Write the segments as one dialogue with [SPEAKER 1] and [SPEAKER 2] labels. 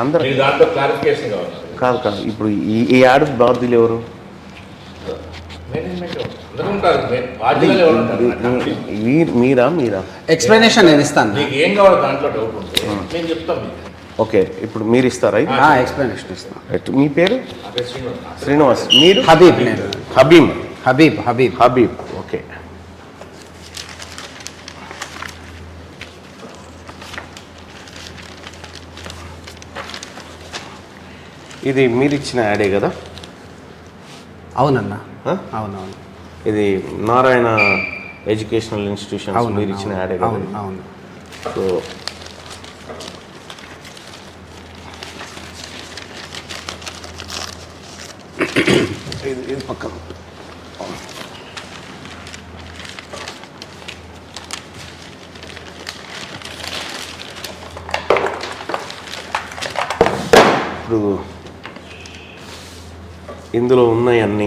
[SPEAKER 1] అందరూ
[SPEAKER 2] దాంట్లో క్లారిఫికేషన్ కావాలి.
[SPEAKER 1] కాదు కాదు, ఇప్పుడు ఈ యాడ్కి బాధ్యులు ఎవరు? మీరా
[SPEAKER 3] ఎక్స్ప్లెనేషన్ నేను ఇస్తాను.
[SPEAKER 2] మీకు ఏం కావాలి దాంట్లో డౌట్ ఉంటే నేను చెప్తాను.
[SPEAKER 1] ఓకే, ఇప్పుడు మీరు ఇస్తారా?
[SPEAKER 3] ఎక్స్ప్లెనేషన్ ఇస్తాను.
[SPEAKER 1] మీ పేరు? శ్రీనివాస్. మీరు?
[SPEAKER 3] హబీబ్. నేను
[SPEAKER 1] హబీబ్. ఓకే, ఇది మీరు ఇచ్చిన యాడే కదా?
[SPEAKER 3] అవునన్నా, అవునవును.
[SPEAKER 1] ఇది నారాయణ ఎడ్యుకేషనల్ ఇన్స్టిట్యూషన్స్ మీరు ఇచ్చిన యాడే కదా?
[SPEAKER 3] అవును.
[SPEAKER 1] సో ఇది పక్కన ఇప్పుడు ఇందులో ఉన్నాయన్నీ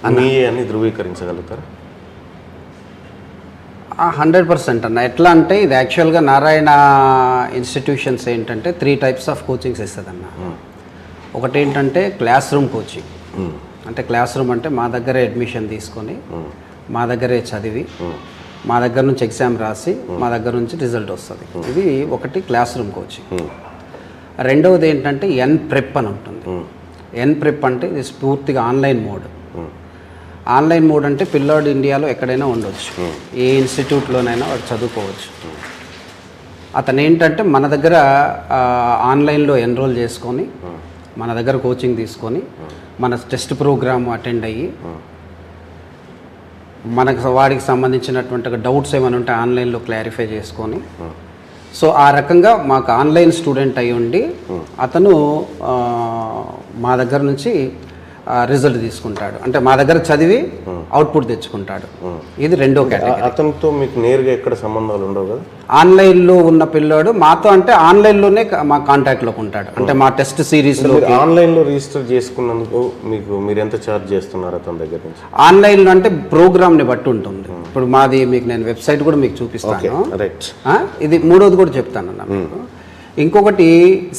[SPEAKER 1] అన్నీ ధృవీకరించగలుగుతారా?
[SPEAKER 3] 100% అన్న. ఎట్లా అంటే ఇది యాక్చువల్గా నారాయణ ఇన్స్టిట్యూషన్స్ ఏంటంటే 3 types ఆఫ్ కోచింగ్స్ ఇస్తుందన్న. ఒకటి ఏంటంటే క్లాస్ రూమ్ కోచింగ్. అంటే క్లాస్ రూమ్ అంటే మా దగ్గరే అడ్మిషన్ తీసుకొని మా దగ్గరే చదివి మా దగ్గర నుంచి ఎగ్జామ్ రాసి మా దగ్గర నుంచి రిజల్ట్ వస్తుంది. ఇది ఒకటి క్లాస్ రూమ్ కోచింగ్. రెండవది ఏంటంటే ప్రెప్ అని ఉంటుంది. ప్రెప్ అంటే ఇది పూర్తిగా ఆన్లైన్ మోడ్. ఆన్లైన్ మోడ్ అంటే పిల్లాడు ఇండియాలో ఎక్కడైనా ఉండొచ్చు, ఏ ఇన్స్టిట్యూట్లోనైనా వాడు చదువుకోవచ్చు. అతను ఏంటంటే మన దగ్గర ఆన్లైన్లో ఎన్రోల్ చేసుకొని మన దగ్గర కోచింగ్ తీసుకొని మన టెస్ట్ ప్రోగ్రామ్ అటెండ్ అయ్యి మనకు వాడికి సంబంధించినటువంటి డౌట్స్ ఏమైనా ఉంటే ఆన్లైన్లో క్లారిఫై చేసుకొని, సో ఆ రకంగా మాకు ఆన్లైన్ స్టూడెంట్ అయి ఉండి అతను మా దగ్గర నుంచి రిజల్ట్ తీసుకుంటాడు. అంటే మా దగ్గర చదివి అవుట్పుట్ తెచ్చుకుంటాడు. ఇది రెండో కేటగిరీ.
[SPEAKER 1] అతనితో మీకు నేరుగా ఎక్కడ సంబంధాలు ఉండవు కదా?
[SPEAKER 3] ఆన్లైన్లో ఉన్న పిల్లాడు మాతో అంటే ఆన్లైన్లోనే మా కాంటాక్ట్లోకి ఉంటాడు. అంటే మా టెస్ట్ సిరీస్లో
[SPEAKER 1] ఆన్లైన్లో రిజిస్టర్ చేసుకున్నందుకు మీరు ఎంత ఛార్జ్ చేస్తున్నారు అతని దగ్గర నుంచి?
[SPEAKER 3] ఆన్లైన్లో అంటే ప్రోగ్రామ్ని బట్టి ఉంటుంది. ఇప్పుడు మాది మీకు నేను వెబ్సైట్ కూడా మీకు చూపిస్తాను. ఇది మూడోది కూడా చెప్తాను అన్న. ఇంకొకటి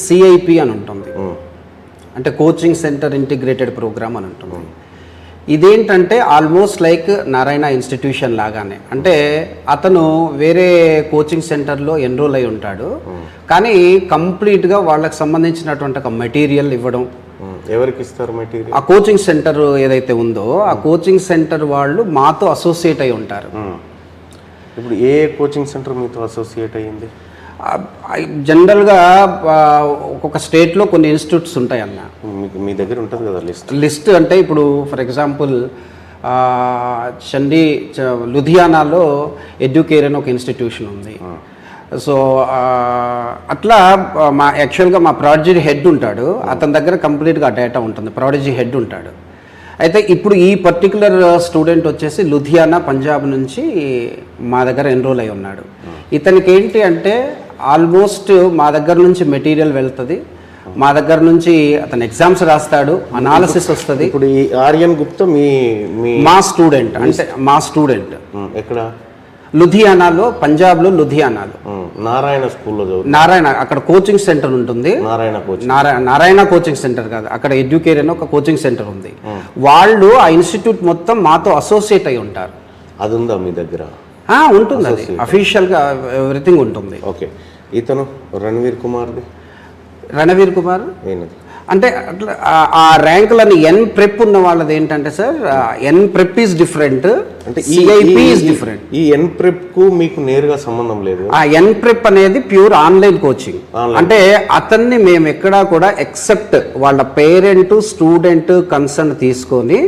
[SPEAKER 3] సిఐపి అని ఉంటుంది, అంటే కోచింగ్ సెంటర్ ఇంటిగ్రేటెడ్ ప్రోగ్రామ్ అని ఉంటుంది. ఇదేంటంటే ఆల్మోస్ట్ లైక్ నారాయణ ఇన్స్టిట్యూషన్ లాగానే. అంటే అతను వేరే కోచింగ్ సెంటర్లో ఎన్రోల్ అయి ఉంటాడు, కానీ కంప్లీట్గా వాళ్ళకి సంబంధించినటువంటి ఒక మెటీరియల్ ఇవ్వడం.
[SPEAKER 1] ఎవరికి ఇస్తారు మెటీరియల్?
[SPEAKER 3] ఆ కోచింగ్ సెంటర్ ఏదైతే ఉందో ఆ కోచింగ్ సెంటర్ వాళ్ళు మాతో అసోసియేట్ అయి ఉంటారు.
[SPEAKER 1] ఇప్పుడు ఏ కోచింగ్ సెంటర్ మీతో అసోసియేట్ అయ్యింది?
[SPEAKER 3] జనరల్గా ఒక్కొక్క స్టేట్లో కొన్ని ఇన్స్టిట్యూట్స్ ఉంటాయి అన్న.
[SPEAKER 1] మీ దగ్గర ఉంటుంది కదా
[SPEAKER 3] లిస్ట్? అంటే ఇప్పుడు ఫర్ ఎగ్జాంపుల్ లుధియానాలో ఎడ్యుకేర్ అని ఒక ఇన్స్టిట్యూషన్ ఉంది. సో అట్లా యాక్చువల్గా మా ప్రాడజీ హెడ్ ఉంటాడు, అతని దగ్గర కంప్లీట్గా డేటా ఉంటుంది, ప్రాడజీ హెడ్ ఉంటాడు. అయితే ఇప్పుడు ఈ పర్టికులర్ స్టూడెంట్ వచ్చేసి లుధియానా పంజాబ్ నుంచి మా దగ్గర ఎన్రోల్ అయి ఉన్నాడు. ఇతనికి ఏంటి అంటే ఆల్మోస్ట్ మా దగ్గర నుంచి మెటీరియల్ వెళ్తుంది, మా దగ్గర నుంచి అతను ఎగ్జామ్స్ రాస్తాడు, అనాలిసిస్ వస్తుంది.
[SPEAKER 1] ఇప్పుడు ఈ ఆర్యన్ గుప్తా
[SPEAKER 3] మా స్టూడెంట్. అంటే మా స్టూడెంట్
[SPEAKER 1] ఎక్కడ?
[SPEAKER 3] లుధియానాలో, పంజాబ్లో లుధియానాలో
[SPEAKER 1] నారాయణ స్కూల్లో
[SPEAKER 3] నారాయణ అక్కడ కోచింగ్ సెంటర్ ఉంటుంది. నారాయణ కోచింగ్ సెంటర్ కాదు, అక్కడ ఎడ్యుకేర్ అని ఒక కోచింగ్ సెంటర్ ఉంది. వాళ్ళు ఆ ఇన్స్టిట్యూట్ మొత్తం మాతో అసోసియేట్ అయి ఉంటారు.
[SPEAKER 1] అది ఉందా మీ దగ్గర?
[SPEAKER 3] ఉంటుంది, అది అఫీషియల్గా ఎవ్రీథింగ్ ఉంటుంది.
[SPEAKER 1] ఓకే, ఇతను రణవీర్ కుమార్
[SPEAKER 3] అంటే అట్లా ఆ ర్యాంకులని ప్రెప్ ఉన్న వాళ్ళది ఏంటంటే సార్, ప్రెప్ ఈజ్ డిఫరెంట్, అంటే సిఐపి ఈజ్ డిఫరెంట్.
[SPEAKER 1] ఈ ప్రెప్ కు మీకు నేరుగా సంబంధం లేదు.
[SPEAKER 3] ఆ ప్రెప్ అనేది ప్యూర్ ఆన్లైన్ కోచింగ్. అంటే అతన్ని మేము ఎక్కడా కూడా ఎక్సెప్ట్ వాళ్ళ పేరెంట్ స్టూడెంట్ కన్సర్న్ తీసుకొని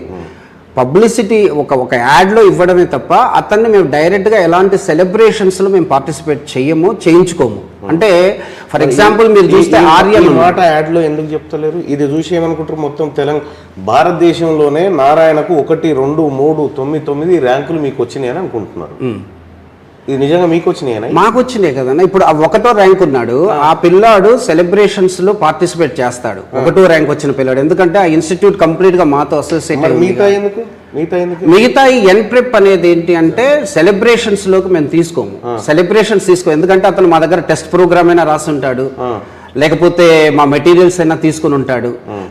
[SPEAKER 3] పబ్లిసిటీ ఒక యాడ్లో ఇవ్వడమే తప్ప అతన్ని మేము డైరెక్ట్గా ఎలాంటి సెలబ్రేషన్స్లో మేము పార్టిసిపేట్ చేయించుకోము. అంటే ఫర్ ఎగ్జాంపుల్ మీరు చూస్తే ఆర్యన్
[SPEAKER 1] మాట యాడ్లో ఎందుకు చెప్తలేరు? ఇది చూసి ఏమనుకుంటారు, మొత్తం భారతదేశంలోనే నారాయణకు 1, 2, 3, 9, 9 ర్యాంకులు మీకు వచ్చినాయని అనుకుంటున్నారు. ఇది నిజంగా మీకు వచ్చినాయనా?
[SPEAKER 3] మాకు వచ్చినాయి కదన్నా. ఇప్పుడు 1వ ర్యాంక్ ఉన్నాడు, ఆ పిల్లాడు సెలబ్రేషన్స్ లో పార్టిసిపేట్ చేస్తాడు. 1వ ర్యాంక్ వచ్చిన పిల్లాడు, ఎందుకంటే ఆ ఇన్స్టిట్యూట్ కంప్లీట్ గా మాతో అసోసియేట్. మిగతా ఈ ప్రెప్ అనేది ఏంటి అంటే సెలబ్రేషన్స్ లోకి మేము తీసుకోము. సెలబ్రేషన్స్ ఎందుకంటే అతను మా దగ్గర టెస్ట్ ప్రోగ్రామ్ అయినా రాస్తుంటాడు, లేకపోతే మా మెటీరియల్స్ అయినా తీసుకుని ఉంటాడు.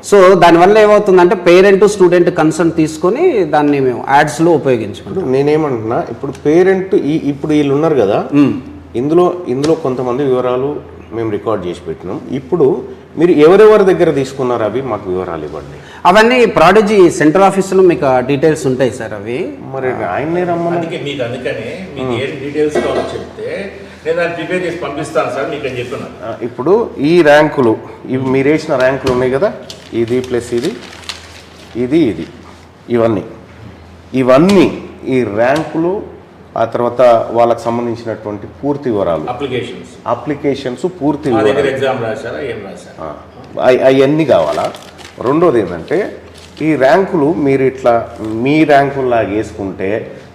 [SPEAKER 3] సో దానివల్ల ఏమవుతుందంటే పేరెంట్ స్టూడెంట్ కన్సర్న్ తీసుకొని దాన్ని మేము యాడ్స్లో ఉపయోగించుకుంటాం.
[SPEAKER 1] నేనేమంటున్నా, ఇప్పుడు పేరెంట్ ఇప్పుడు వీళ్ళు ఉన్నారు కదా, ఇందులో కొంతమంది వివరాలు మేము రికార్డ్ చేసి పెట్టినాం. ఇప్పుడు మీరు ఎవరెవరి దగ్గర తీసుకున్నారు అవి మాకు వివరాలు ఇవ్వండి.
[SPEAKER 3] అవన్నీ ప్రాడజీ సెంట్రల్ ఆఫీస్లో మీకు డీటెయిల్స్ ఉంటాయి సార్. అవి
[SPEAKER 1] మరి ఆయన్నే రమ్మని
[SPEAKER 2] అందుకని మీకు ఏం డీటెయిల్స్ కావాలో చెప్తే నేను దాన్ని ప్రిపేర్ చేసి పంపిస్తాను సార్ మీకు అని చెప్తున్నాను.
[SPEAKER 1] ఇప్పుడు ఈ ర్యాంకులు, ఇవి మీరు వేసిన ర్యాంకులు ఉన్నాయి కదా, ఇది ప్లస్ ఇది ఇవన్నీ ఈ ర్యాంకులు, ఆ తర్వాత వాళ్ళకి సంబంధించినటువంటి పూర్తి వివరాలు, అప్లికేషన్స్ పూర్తి అవన్నీ కావాలా. రెండోది ఏంటంటే ఈ ర్యాంకులు మీరు ఇట్లా మీ ర్యాంకుల్లాగా వేసుకుంటే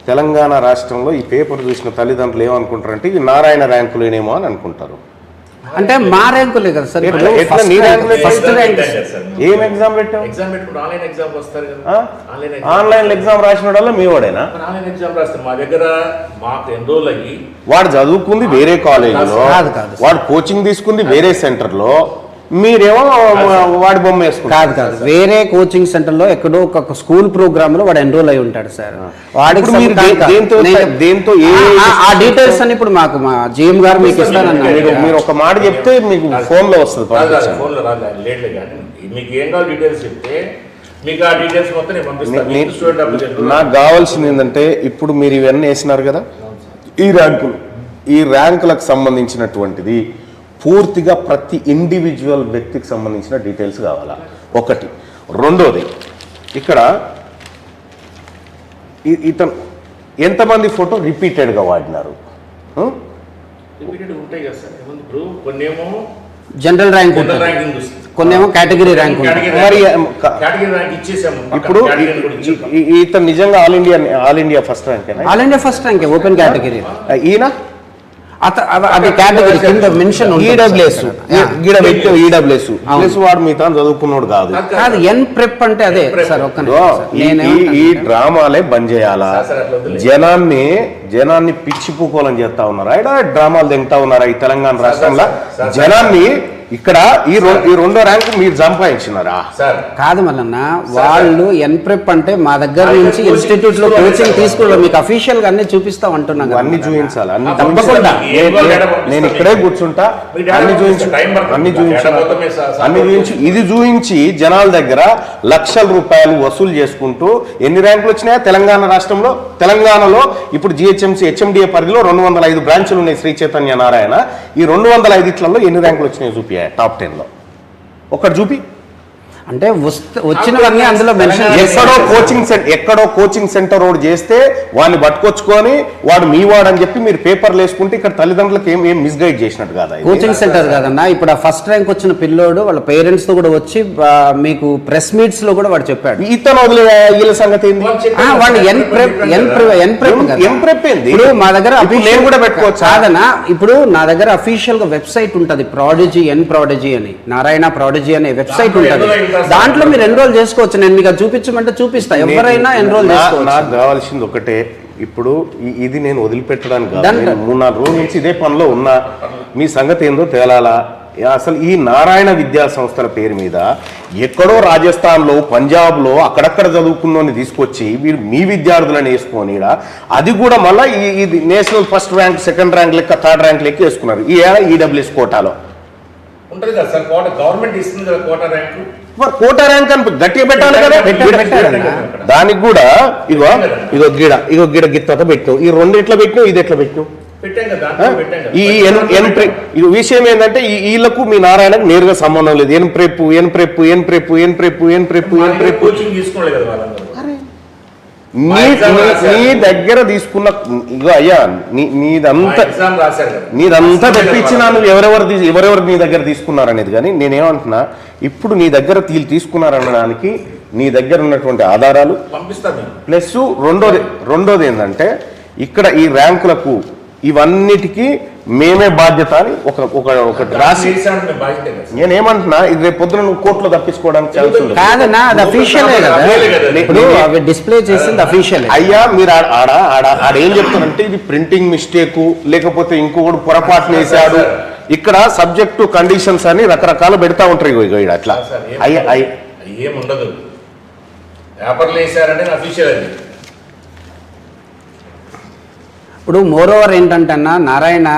[SPEAKER 1] తెలంగాణ రాష్ట్రంలో ఈ పేపర్ చూసిన తల్లిదండ్రులు ఏమనుకుంటారంటే ఇవి నారాయణ ర్యాంకులేనేమో అని అనుకుంటారు.
[SPEAKER 3] అంటే మా ర్యాంకులే కదా సార్.
[SPEAKER 1] ఫస్ట్ ర్యాంక్ ఏం ఎగ్జామ్ పెట్టావు? ఆన్లైన్ ఎగ్జామ్ రాసిన వాళ్ళ మీ వాడేనా?
[SPEAKER 2] మా దగ్గర మాకు ఎన్రోల్ అయ్యి
[SPEAKER 1] వాడు చదువుకుంది వేరే కాలేజీలో, వాడు కోచింగ్ తీసుకుంది వేరే సెంటర్లో, మీరేమో వాడి బొమ్మ వేసుకుంటారు.
[SPEAKER 3] కాదు వేరే కోచింగ్ సెంటర్లో ఎక్కడో ఒక స్కూల్ ప్రోగ్రామ్ లో వాడు ఎన్రోల్ అయి ఉంటాడు సార్. వాడికి
[SPEAKER 1] దేంతో
[SPEAKER 3] ఆ డీటెయిల్స్ అని ఇప్పుడు మాకు మా జిఎం గారు మీకు ఇస్తానన్నారు.
[SPEAKER 1] మీరు ఒక మాట చెప్తే మీకు ఫోన్ లో వస్తుంది.
[SPEAKER 2] మీకు ఏం కావాలి డీటెయిల్స్ చెప్తే మీకు ఆ డీటెయిల్స్ మొత్తం నేను పంపిస్తాను.
[SPEAKER 1] నాకు కావాల్సింది ఏంటంటే ఇప్పుడు మీరు ఇవన్నీ వేసినారు కదా, ఈ ర్యాంకులకు సంబంధించినటువంటిది పూర్తిగా ప్రతి ఇండివిజువల్ వ్యక్తికి సంబంధించిన డీటెయిల్స్ కావాలా ఒకటి. రెండోది ఇక్కడ ఇతను ఎంతమంది ఫోటో రిపీటెడ్గా వాడినారు?
[SPEAKER 2] ఉంటాయి కదా సార్. ఇప్పుడు కొన్నేమో
[SPEAKER 3] జనరల్ ర్యాంక్, కొన్నేమో కేటగిరీ ర్యాంక్.
[SPEAKER 1] మరి
[SPEAKER 2] కేటగిరీ ర్యాంక్ ఇచ్చేసాము.
[SPEAKER 1] ఇప్పుడు ఇతను నిజంగా all India first rank?
[SPEAKER 3] All India first rank open category.
[SPEAKER 1] ఈయన
[SPEAKER 3] అది కేటగిరీ కింద మెన్షన్
[SPEAKER 1] ఈడబ్ల్యూఎస్ వాడు మిగతా చదువుకున్నాడు కాదు.
[SPEAKER 3] ఎన్ ప్రెప్ అంటే అదే సార్.
[SPEAKER 1] ఈ డ్రామాలే బంద్ చేయాలా? జనాన్ని పిచ్చిపూకోలని చేస్తా ఉన్నారా? ఇక్కడ డ్రామాలు తెంగుతా ఉన్నారా ఈ తెలంగాణ రాష్ట్రంలో? జనాన్ని ఇక్కడ ఈ రెండో ర్యాంకు మీరు సంపాదించినారా?
[SPEAKER 3] కాదు మల్లన్న, వాళ్ళు ఎన్ప్రెప్ అంటే మా దగ్గర నుంచి ఇన్స్టిట్యూట్ లో కోచింగ్ తీసుకున్నాం. మీకు అఫీషియల్ గా అన్ని చూపిస్తాం అంటున్నాను.
[SPEAKER 1] అన్ని చూపించాలి, అన్ని తప్పకుండా. నేను ఇక్కడే కూర్చుంటా, అన్ని చూపించు. ఇది చూపించి జనాల దగ్గర లక్షల రూపాయలు వసూలు చేసుకుంటూ ఎన్ని ర్యాంకులు వచ్చినాయా తెలంగాణ రాష్ట్రంలో? తెలంగాణలో ఇప్పుడు జిహెచ్ఎంసీ హెచ్ఎండిఏ పరిధిలో 205 బ్రాంచులు ఉన్నాయి శ్రీ చైతన్య నారాయణ. ఈ 205 ఎన్ని ర్యాంకులు వచ్చినాయి చూపి టాప్ 10 లో ఒకటి చూపి.
[SPEAKER 3] అంటే వచ్చినవన్నీ అందులో మెన్షన్.
[SPEAKER 1] ఎక్కడో కోచింగ్ సెంటర్ రోడ్ చేస్తే వాడిని పట్టుకొచ్చుకొని వాడు మీ వాడు అని చెప్పి మీరు పేపర్లు వేసుకుంటే ఇక్కడ తల్లిదండ్రులకు ఏం మిస్గైడ్ చేసినట్టు కాదా?
[SPEAKER 3] కోచింగ్ సెంటర్ కాదన్నా. ఇప్పుడు ఆ ఫస్ట్ ర్యాంక్ వచ్చిన పిల్లోడు వాళ్ళ పేరెంట్స్ తో కూడా వచ్చి మీకు ప్రెస్ మీట్స్ లో కూడా వాడు చెప్పాడు.
[SPEAKER 1] ఇతను వీళ్ళ సంగతి ఏంది?
[SPEAKER 3] వాళ్ళు ఇప్పుడు మా దగ్గర నేను కూడా పెట్టుకోవచ్చు కాదన్నా. ఇప్పుడు నా దగ్గర అఫీషియల్ గా వెబ్సైట్ ఉంటది, ప్రాడజీ అని, నారాయణ ప్రాడజీ అనే వెబ్సైట్ ఉంటది. దాంట్లో మీరు ఎన్రోల్ చేసుకోవచ్చు. నేను మీకు చూపించమంటే చూపిస్తా, ఎవరైనా ఎన్రోల్ చేసుకోవచ్చు.
[SPEAKER 1] నాకు కావాల్సింది ఒకటే, ఇప్పుడు ఇది నేను వదిలిపెట్టడానికి కాదు. 3-4 రోజుల నుంచి ఇదే పనిలో ఉన్నా. మీ సంగతి ఏందో తేలాలా? అసలు ఈ నారాయణ విద్యా సంస్థల పేరు మీద ఎక్కడో రాజస్థాన్లో, పంజాబ్లో అక్కడక్కడ చదువుకున్నోని తీసుకొచ్చి మీరు మీ విద్యార్థులను వేసుకొని అది కూడా మళ్ళీ ఇది national first rank, second rank లెక్క, థర్డ్ ర్యాంక్ లెక్క వేసుకున్నారు. ఈ ఈడబ్ల్యూఎస్ కోటాలో
[SPEAKER 2] ఉంటుంది కదా సార్. గవర్నమెంట్ ఇస్తుంది కదా కోటా ర్యాంకు.
[SPEAKER 1] కోటా ర్యాంక్ అని గట్టిగా పెట్టాలి కదా. దానికి కూడా ఇగో గిడ గిత్త పెట్టినావు, ఈ రెండు ఎట్లా పెట్టినావు, ఇది ఎట్లా పెట్టినావు? ఈ విషయం ఏంటంటే వీళ్ళకు మీ నారాయణకు నేరుగా సంబంధం లేదు. ఎన్ ప్రెప్ నీ దగ్గర తీసుకున్న ఇగో అయ్యా నీదంతా తెప్పించినా నువ్వు ఎవరెవరు నీ దగ్గర తీసుకున్నారనేది. కానీ నేనేమంటున్నా, ఇప్పుడు నీ దగ్గర తీసుకున్నారనడానికి నీ దగ్గర ఉన్నటువంటి ఆధారాలు ప్లస్ రెండోది ఏంటంటే ఇక్కడ ఈ ర్యాంకులకు ఇవన్నిటికీ మేమే బాధ్యత అని ఒక రాసి. నేనేమంటున్నా, ఇది రేపు పొద్దున నువ్వు కోర్టులో తప్పించుకోవడానికి ఛాన్స్ ఉంది.
[SPEAKER 3] డిస్ప్లే చేసింది అఫీషియల్.
[SPEAKER 1] అయ్యా మీరు ఆడ ఏం చెప్తారంటే ఇది ప్రింటింగ్ మిస్టేక్, లేకపోతే ఇంకొకటి పొరపాటున వేసాడు, ఇక్కడ సబ్జెక్టు కండిషన్స్ అని రకరకాలు పెడతా ఉంటారు ఇగో ఇక్కడ అట్లా
[SPEAKER 2] సార్,
[SPEAKER 1] ఏముండదు.
[SPEAKER 2] ఏముండదు. పేపర్లు వేసారంటే అఫీషియల్ అది.
[SPEAKER 3] ఇప్పుడు మోర్ ఓవర్ ఏంటంటే అన్న నారాయణ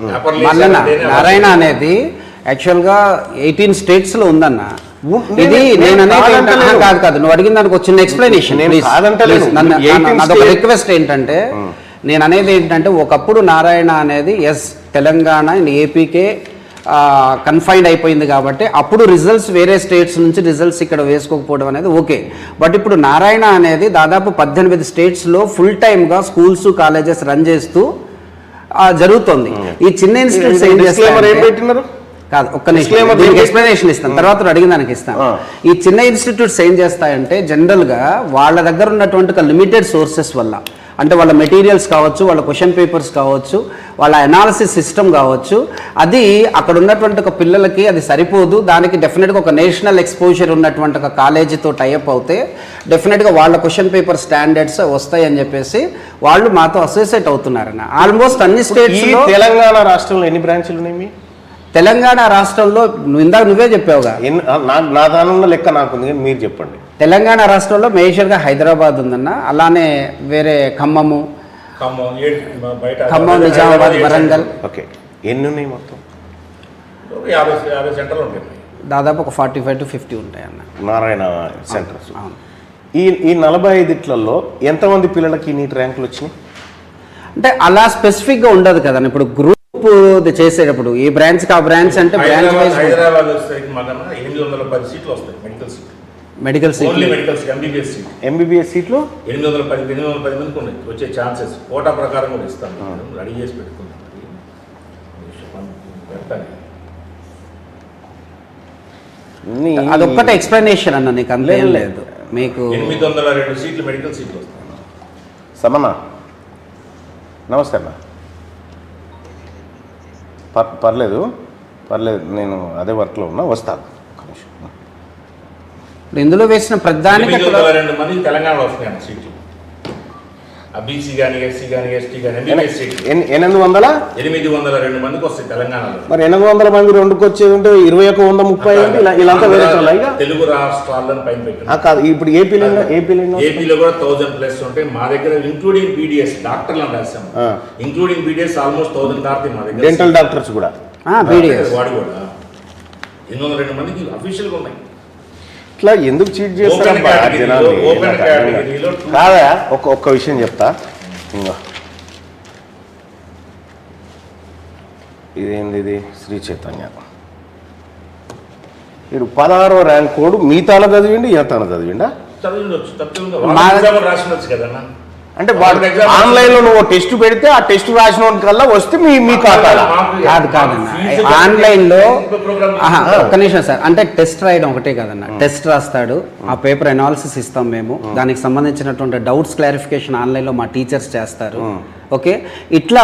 [SPEAKER 2] పేపర్లు
[SPEAKER 3] మల్లన్న
[SPEAKER 2] వేసారంటేనే
[SPEAKER 3] నారాయణ అనేది యాక్చువల్గా 18 స్టేట్స్లో ఉందన్న. ఇది
[SPEAKER 1] నేను
[SPEAKER 3] నేను అనేది
[SPEAKER 1] కాదంటలేను.
[SPEAKER 3] ఏంటంటే కాదు నువ్వు అడిగిన దానికి ఒక చిన్న ఎక్స్ప్లెనేషన్.
[SPEAKER 1] నేను కాదంటలేను. 18
[SPEAKER 3] నాదొక
[SPEAKER 1] state-
[SPEAKER 3] రిక్వెస్ట్ ఏంటంటే నేను అనేది ఏంటంటే ఒకప్పుడు నారాయణ అనేది తెలంగాణ అండ్ ఏపీకే కన్ఫైన్డ్ అయిపోయింది కాబట్టి అప్పుడు రిజల్ట్స్ వేరే స్టేట్స్ నుంచి రిజల్ట్స్ ఇక్కడ వేసుకోకపోవడం అనేది ఓకే. బట్ ఇప్పుడు నారాయణ అనేది దాదాపు 18 స్టేట్స్లో ఫుల్ టైమ్గా స్కూల్స్ కాలేజెస్ రన్ చేస్తూ జరుగుతుంది. ఈ చిన్న ఇన్స్టిట్యూట్స్ ఏం
[SPEAKER 1] Disclaimer ఏం
[SPEAKER 3] చేస్తాయి
[SPEAKER 1] పెట్టినారు?
[SPEAKER 3] కాదు ఒక్క
[SPEAKER 1] Disclaimer
[SPEAKER 3] నిమిషం
[SPEAKER 1] ఏంటి?
[SPEAKER 3] ఎక్స్ప్లెనేషన్ ఇస్తాను, తర్వాత అడిగిన దానికి ఇస్తాను. ఈ చిన్న ఇన్స్టిట్యూట్స్ ఏం చేస్తాయంటే జనరల్గా వాళ్ళ దగ్గర ఉన్నటువంటి లిమిటెడ్ సోర్సెస్ వల్ల, అంటే వాళ్ళ మెటీరియల్స్ కావచ్చు, వాళ్ళ క్వశ్చన్ పేపర్స్ కావచ్చు, వాళ్ళ అనాలిసిస్ సిస్టమ్ కావచ్చు, అది అక్కడ ఉన్నటువంటి ఒక పిల్లలకి అది సరిపోదు. దానికి డెఫినెట్గా ఒక నేషనల్ ఎక్స్పోజర్ ఉన్నటువంటి ఒక కాలేజీతో టైఅప్ అవుతే డెఫినెట్గా వాళ్ళ క్వశ్చన్ పేపర్ స్టాండర్డ్స్ వస్తాయని చెప్పేసి వాళ్ళు మాతో అసోసియేట్ అవుతున్నారన్న. ఆల్మోస్ట్ అన్ని
[SPEAKER 1] ఈ
[SPEAKER 3] స్టేట్స్లో
[SPEAKER 1] తెలంగాణ రాష్ట్రంలో ఎన్ని బ్రాంచ్లు ఉన్నాయి మీ?
[SPEAKER 3] తెలంగాణ రాష్ట్రంలో ఇందాక నువ్వే చెప్పావుగా,
[SPEAKER 1] నా దానిలో లెక్క నాకుంది కానీ మీరు చెప్పండి.
[SPEAKER 3] తెలంగాణ రాష్ట్రంలో మేజర్గా హైదరాబాద్ ఉందన్న, అలానే వేరే ఖమ్మము, ఖమ్మం, నిజామాబాద్, వరంగల్,
[SPEAKER 1] ఓకే. ఎన్ని ఉన్నాయి మొత్తం?
[SPEAKER 2] 50 సెంటర్లు ఉంటాయి.
[SPEAKER 3] దాదాపు ఒక 45 to 50 ఉంటాయి అన్న
[SPEAKER 1] నారాయణ సెంటర్స్.
[SPEAKER 3] అవును.
[SPEAKER 1] ఈ 45లలో ఎంతమంది పిల్లలకి నీట్ ర్యాంకులు వచ్చినాయి?
[SPEAKER 3] అంటే అలా స్పెసిఫిక్గా ఉండదు కదా. ఇప్పుడు గ్రూప్ చేసేటప్పుడు ఈ బ్రాంచ్కి ఆ బ్రాంచ్ అంటే బ్రాంచ్ వైజ్
[SPEAKER 2] హైదరాబాద్ వచ్చేసరికి మన 810 సీట్లు వస్తాయి. Medical seat,
[SPEAKER 3] medical
[SPEAKER 2] only
[SPEAKER 3] seat,
[SPEAKER 2] medical seat, MBBS seat
[SPEAKER 1] MBBS సీట్లు
[SPEAKER 2] 810 మందికి ఉన్నాయి వచ్చే ఛాన్సెస్. కోటా ప్రకారం కూడా ఇస్తాను, రెడీ చేసి పెట్టుకున్నాను.
[SPEAKER 3] అదొక్కటే ఎక్స్ప్లెనేషన్ అన్న, నీకు అంతేం లేదు. మీకు
[SPEAKER 2] 802 సీట్లు మెడికల్ సీట్లు వస్తాయి.
[SPEAKER 1] సమన్నా నమస్తే అన్న. పర్లేదు నేను అదే వర్క్లో ఉన్నా, వస్తాను.
[SPEAKER 3] ఇందులో వేసిన ప్రధానికి
[SPEAKER 2] 802 మందికి తెలంగాణలో వస్తున్నాయి సీట్లు. బీసీ కానీ, ఎస్సీ కానీ, ఎస్టీ కానీ, ఎంబీబీఎస్ సీట్లు 802 మందికి వస్తాయి తెలంగాణలో.
[SPEAKER 1] మరి 800 మంది రెండుకి వచ్చేది ఉంటే 2130 ఇలాంతా వేరే
[SPEAKER 2] తెలుగు రాష్ట్రాలను పైన పెట్టిన
[SPEAKER 1] కాదు. ఇప్పుడు
[SPEAKER 2] ఏపీలో కూడా 1000+ ఉంటాయి మా దగ్గర, ఇంక్లూడింగ్ బీడీఎస్ డాక్టర్లను రాసాము. ఇంక్లూడింగ్ బీడీఎస్ ఆల్మోస్ట్ 1000 దాటి మా దగ్గర.
[SPEAKER 1] డెంటల్ డాక్టర్స్ కూడా
[SPEAKER 2] వాడు కూడా 802 మందికి అఫీషియల్గా ఉన్నాయి.
[SPEAKER 1] ఇట్లా ఎందుకు చీట్ చేస్తారు కాదా? ఒక్క విషయం చెప్తా. ఇంకా ఇదేంది, ఇది శ్రీ చైతన్య వీడు 16వ ర్యాంక్ కోడ్ మీ తాన చదివిండి, ఏ తాన చదివిండా?
[SPEAKER 2] చదివిండొచ్చు, తప్పకుండా రాసినొచ్చు కదన్నా.
[SPEAKER 1] అంటే ఆన్లైన్ లో నువ్వు టెస్ట్ పెడితే ఆ టెస్ట్ రాసిన కల్లా వస్తే మీ ఖాతాలో
[SPEAKER 3] కాదన్న. ఆన్లైన్లో ఒక్క నిమిషం సార్, అంటే టెస్ట్ రాయడం ఒకటే కాదన్న. టెస్ట్ రాస్తాడు, ఆ పేపర్ అనాలిసిస్ ఇస్తాం మేము, దానికి సంబంధించినటువంటి డౌట్స్ క్లారిఫికేషన్ ఆన్లైన్లో మా టీచర్స్ చేస్తారు. ఓకే, ఇట్లా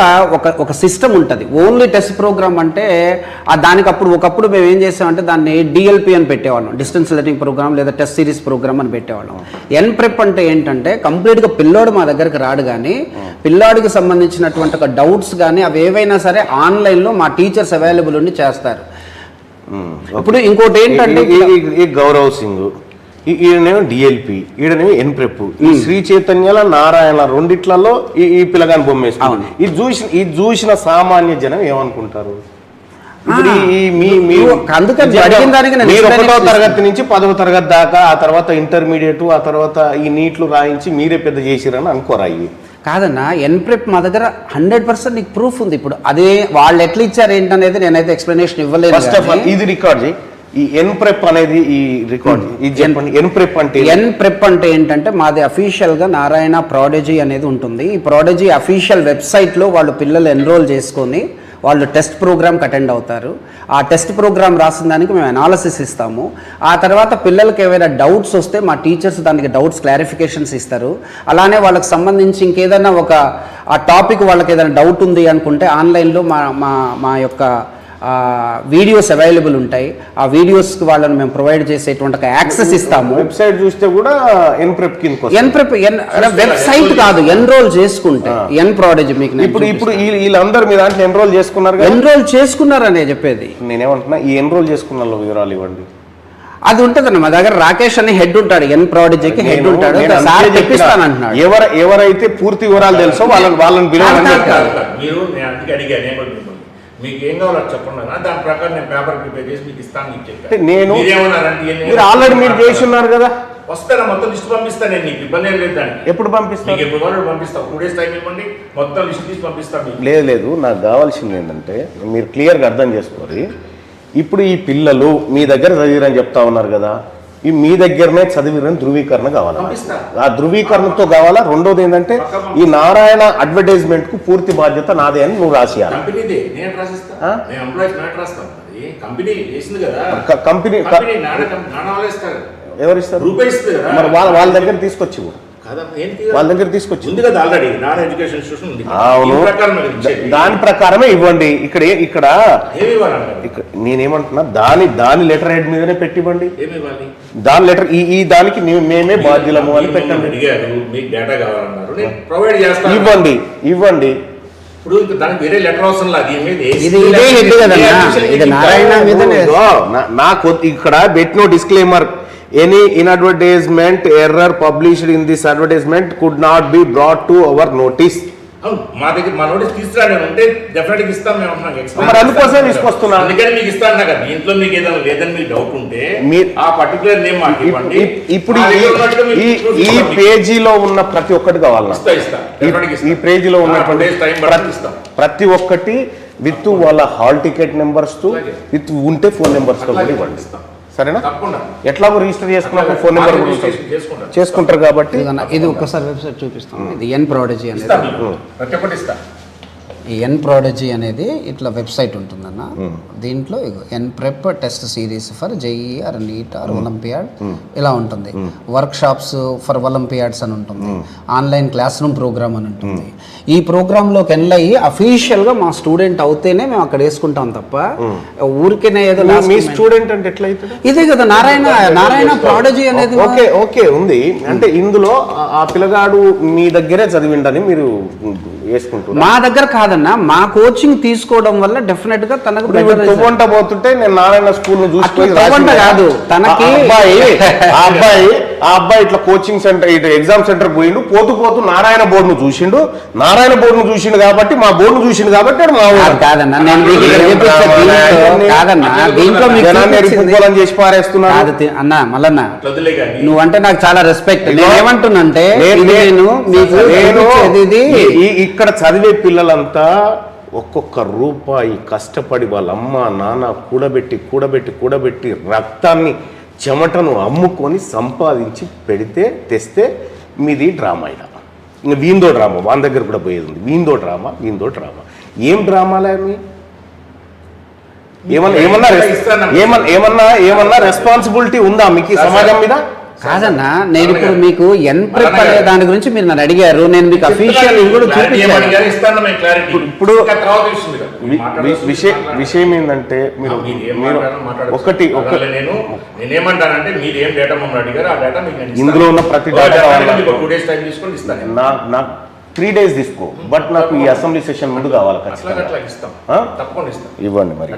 [SPEAKER 3] ఒక సిస్టమ్ ఉంటుంది. ఓన్లీ టెస్ట్ ప్రోగ్రామ్ అంటే దానికి ఒకప్పుడు మేము ఏం చేసామంటే దాన్ని డిఎల్పి అని పెట్టేవాళ్ళం, డిస్టెన్స్ లెర్నింగ్ ప్రోగ్రామ్ లేదా టెస్ట్ సిరీస్ ప్రోగ్రామ్ అని పెట్టేవాళ్ళం. ఎన్ప్రెప్ అంటే ఏంటంటే కంప్లీట్గా పిల్లోడు మా దగ్గరికి రాడు, కానీ పిల్లాడికి సంబంధించినటువంటి ఒక డౌట్స్ కానీ అవి ఏవైనా సరే ఆన్లైన్లో మా టీచర్స్ అవైలబుల్ ఉండి చేస్తారు. ఇప్పుడు ఇంకోటి ఏంటంటే
[SPEAKER 1] ఈ గౌరవ్ సింగ్, ఈయనేమో డిఎల్పి, ఈడనేమో ఎన్ప్రెప్. ఈ శ్రీ చైతన్యాల నారాయణ రెండిట్లలో ఈ పిల్లగాని బొమ్మ వేసుకున్నాం. ఇది చూసిన సామాన్య జనం ఏమనుకుంటారు? ఇప్పుడు మీరు 1వ తరగతి నుంచి 10వ తరగతి దాకా, ఆ తర్వాత ఇంటర్మీడియట్, ఆ తర్వాత ఈ నీట్లు రాయించి మీరే పెద్ద చేసిరని అనుకోరా? ఇవి
[SPEAKER 3] కాదన్నా. ఎన్ప్రెప్ మా దగ్గర 100% నీకు ప్రూఫ్ ఉంది. ఇప్పుడు అదే వాళ్ళు ఎట్లా ఇచ్చారు ఏంటనేది నేనైతే ఎక్స్ప్లెనేషన్ ఇవ్వలేదు.
[SPEAKER 1] ఫస్ట్ ఆఫ్ ఆల్ ఇది రికార్డ్ చేయి. ఈ ఎన్ప్రెప్ అనేది ఈ రికార్డ్ ఇది చెప్పండి. ఎన్ప్రెప్
[SPEAKER 3] అంటే ఏంటంటే మాది అఫీషియల్గా నారాయణ ప్రాడజీ అనేది ఉంటుంది. ఈ ప్రాడజీ అఫీషియల్ వెబ్సైట్లో వాళ్ళు పిల్లలు ఎన్రోల్ చేసుకొని వాళ్ళు టెస్ట్ ప్రోగ్రామ్కి అటెండ్ అవుతారు. ఆ టెస్ట్ ప్రోగ్రామ్ రాసిన దానికి మేము అనాలిసిస్ ఇస్తాము. ఆ తర్వాత పిల్లలకి ఏవైనా డౌట్స్ వస్తే మా టీచర్స్ దానికి డౌట్స్ క్లారిఫికేషన్స్ ఇస్తారు. అలానే వాళ్ళకి సంబంధించి ఇంకేదైనా ఆ టాపిక్ వాళ్ళకి ఏదైనా డౌట్ ఉంది అనుకుంటే ఆన్లైన్లో మా యొక్క వీడియోస్ అవైలబుల్ ఉంటాయి. ఆ వీడియోస్కి వాళ్ళని మేము ప్రొవైడ్ చేసేటువంటి ఒక యాక్సెస్ ఇస్తాము.
[SPEAKER 1] వెబ్సైట్ చూస్తే కూడా ఎన్ప్రెప్ కింద
[SPEAKER 3] వెబ్సైట్ కాదు, ఎన్రోల్ చేసుకుంటే ఎన్ ప్రాడజీ మీకు
[SPEAKER 1] ఇప్పుడు వీళ్ళందరూ మీ దాంట్లో ఎన్రోల్ చేసుకున్నారు కదా?
[SPEAKER 3] ఎన్రోల్ చేసుకున్నారనే చెప్పేది.
[SPEAKER 1] నేనేమంటున్నా, ఈ ఎన్రోల్ చేసుకున్న వాళ్ళ వివరాలు ఇవ్వండి.
[SPEAKER 3] అది ఉంటదన్న మా దగ్గర. రాకేష్ అని హెడ్ ఉంటాడు, ఎన్ ప్రాడజీకి హెడ్ ఉంటాడు. సార్ తెప్పిస్తానంటున్నాడు.
[SPEAKER 1] ఎవరైతే పూర్తి వివరాలు తెలుసో వాళ్ళని పిలవాలని చెప్తారు.
[SPEAKER 2] మీరు నేను అందుకే అడిగాను, మీకు ఏం కావాలో చెప్పండి, దాని ప్రకారం నేను పేపర్ ప్రిపేర్ చేసి మీకు ఇస్తాను చెప్పాను.
[SPEAKER 1] మీరు ఆల్రెడీ మీరు చేసి ఉన్నారు కదా.
[SPEAKER 2] వస్తారా మొత్తం లిస్ట్ పంపిస్తాను నేను, నీకు ఇబ్బంది ఏం లేదు. దానికి
[SPEAKER 1] ఎప్పుడు పంపిస్తాను?
[SPEAKER 2] ఎప్పుడు వాళ్ళు పంపిస్తాను, 2 days టైం ఇవ్వండి, మొత్తం లిస్ట్ తీసి పంపిస్తాను.
[SPEAKER 1] లేదు, నాకు కావాల్సింది ఏంటంటే మీరు క్లియర్గా అర్థం చేసుకోవాలి. ఇప్పుడు ఈ పిల్లలు మీ దగ్గర చదివిరని చెప్తా ఉన్నారు కదా, ఈ మీ దగ్గరనే చదివిరని ధృవీకరణ కావాలా? ఆ ధృవీకరణతో కావాలా? రెండోది ఏంటంటే ఈ నారాయణ అడ్వర్టైజ్మెంట్ కు పూర్తి బాధ్యత నాదే అని నువ్వు రాసియాలి. ఎవరు ఇస్తారు? మరి వాళ్ళ దగ్గర తీసుకొచ్చి అవును, దాని ప్రకారమే ఇవ్వండి. ఇక్కడ నేనేమంటున్నా, దాని లెటర్ హెడ్ మీదనే పెట్టివ్వండి. దాని లెటర్ ఈ దానికి మేమే బాధ్యులము అని పెట్టండి. ఇవ్వండి. నాకు ఇక్కడ పెట్టిన disclaimer, any inadvertisement error published in this advertisement could not be brought to our notice.
[SPEAKER 2] మా దగ్గర మా నోటీస్ తీసుకురాలంటే డెఫినెట్గా ఇస్తాం మేము అంటున్నాం.
[SPEAKER 1] మరి అందుకోసమే తీసుకొస్తున్నాం.
[SPEAKER 2] అందుకని మీకు ఇస్తాను కదా. దీంట్లో మీకు ఏదైనా లేదని మీకు డౌట్ ఉంటే ఆ పర్టికులర్ నేమ్ మాకు ఇవ్వండి.
[SPEAKER 1] ఇప్పుడు ఈ పేజీలో ఉన్న ప్రతి ఒక్కటి కావాలి. ఈ పేజీలో ఉన్నటువంటి ప్రతి ఒక్కటి విత్ వాళ్ళ హాల్ టికెట్ నెంబర్స్ తో, విత్ ఉంటే ఫోన్ నెంబర్స్ తో కూడా ఇవ్వండి. సరేనా? ఎట్లాగో రిజిస్టర్ చేసుకున్నప్పుడు ఫోన్ నెంబర్ చేసుకుంటారు కాబట్టి
[SPEAKER 3] ఇది ఒక్కసారి వెబ్సైట్ చూపిస్తాం. ఇది ఎన్ ప్రాడజీ అనేది, ఈ ఎన్ ప్రాడజీ అనేది ఇట్లా వెబ్సైట్ ఉంటుందన్న. దీంట్లో N prep test series for JEE or NEET or olympiad ఇలా ఉంటుంది. వర్క్ షాప్స్ ఫర్ ఒలింపియాడ్స్ అని ఉంటుంది. ఆన్లైన్ క్లాస్ రూమ్ ప్రోగ్రామ్ అని ఉంటుంది. ఈ ప్రోగ్రాంలోకి ఎన్లయ్యి అఫీషియల్గా మా స్టూడెంట్ అవుతేనే మేము అక్కడ వేసుకుంటాం తప్ప ఊరికేనే ఏదో
[SPEAKER 1] మీ స్టూడెంట్ అంటే ఎట్లా అవుతుంది?
[SPEAKER 3] ఇదే కదా నారాయణ ప్రాడజీ అనేది.
[SPEAKER 1] ఓకే ఉంది అంటే ఇందులో ఆ పిల్లగాడు మీ దగ్గరే చదివిండని మీరు వేసుకుంటున్నారు.
[SPEAKER 3] మా దగ్గర కాదన్నా, మా కోచింగ్ తీసుకోవడం వల్ల డెఫినెట్ గా తనకు
[SPEAKER 1] పోతుంటే నేను నారాయణ స్కూల్ ను చూసుకొని
[SPEAKER 3] కాదు తనకి
[SPEAKER 1] ఆ అబ్బాయి ఇట్లా కోచింగ్ సెంటర్ ఇట్లా ఎగ్జామ్ సెంటర్ పోయిండు, పోతూ నారాయణ బోర్డును చూసిండు. నారాయణ బోర్డును చూసిండు కాబట్టి మా బోర్డును చూసిండు కాబట్టి
[SPEAKER 3] కాదన్నా, దీంట్లో
[SPEAKER 1] చేసి పారేస్తున్నాను
[SPEAKER 3] అన్నా. మల్లన్న, నువ్వంటే నాకు చాలా రెస్పెక్ట్. నేనేమంటున్నంటే
[SPEAKER 1] ఇక్కడ చదివే పిల్లలంతా ఒక్కొక్క రూపాయి కష్టపడి వాళ్ళ అమ్మ నాన్న కూడబెట్టి రక్తాన్ని చెమటను అమ్ముకొని సంపాదించి తెస్తే మీది డ్రామా. ఇంకా వీందో డ్రామా వాళ్ళ దగ్గర కూడా పోయేది ఉంది. వీందో డ్రామా ఏం డ్రామాలే మీ? ఏమన్నా రెస్పాన్సిబిలిటీ ఉందా మీకు సమాజం మీద?
[SPEAKER 3] కాదన్నా, నేను ఇప్పుడు మీకు ఎన్ ప్రెప్ అనే దాని గురించి మీరు నన్ను అడిగారు, నేను మీకు అఫీషియల్ కూడా చూపించాను.
[SPEAKER 1] ఇప్పుడు విషయం ఏంటంటే మీరు
[SPEAKER 2] నేనేమంటానంటే మీరు ఏం డేటా మమ్మల్ని అడిగారు, ఆ డేటా మీకు
[SPEAKER 1] ఇందులో ఉన్న ప్రతి డేటా
[SPEAKER 2] 2 days టైం తీసుకొని ఇస్తాను.
[SPEAKER 1] నాకు 3 days తీసుకో, బట్ నాకు ఈ అసెంబ్లీ సెషన్ ముందు కావాలి.
[SPEAKER 2] అట్లా ఇస్తాం, తప్పకుండా ఇస్తాం.
[SPEAKER 1] ఇవ్వండి మరి.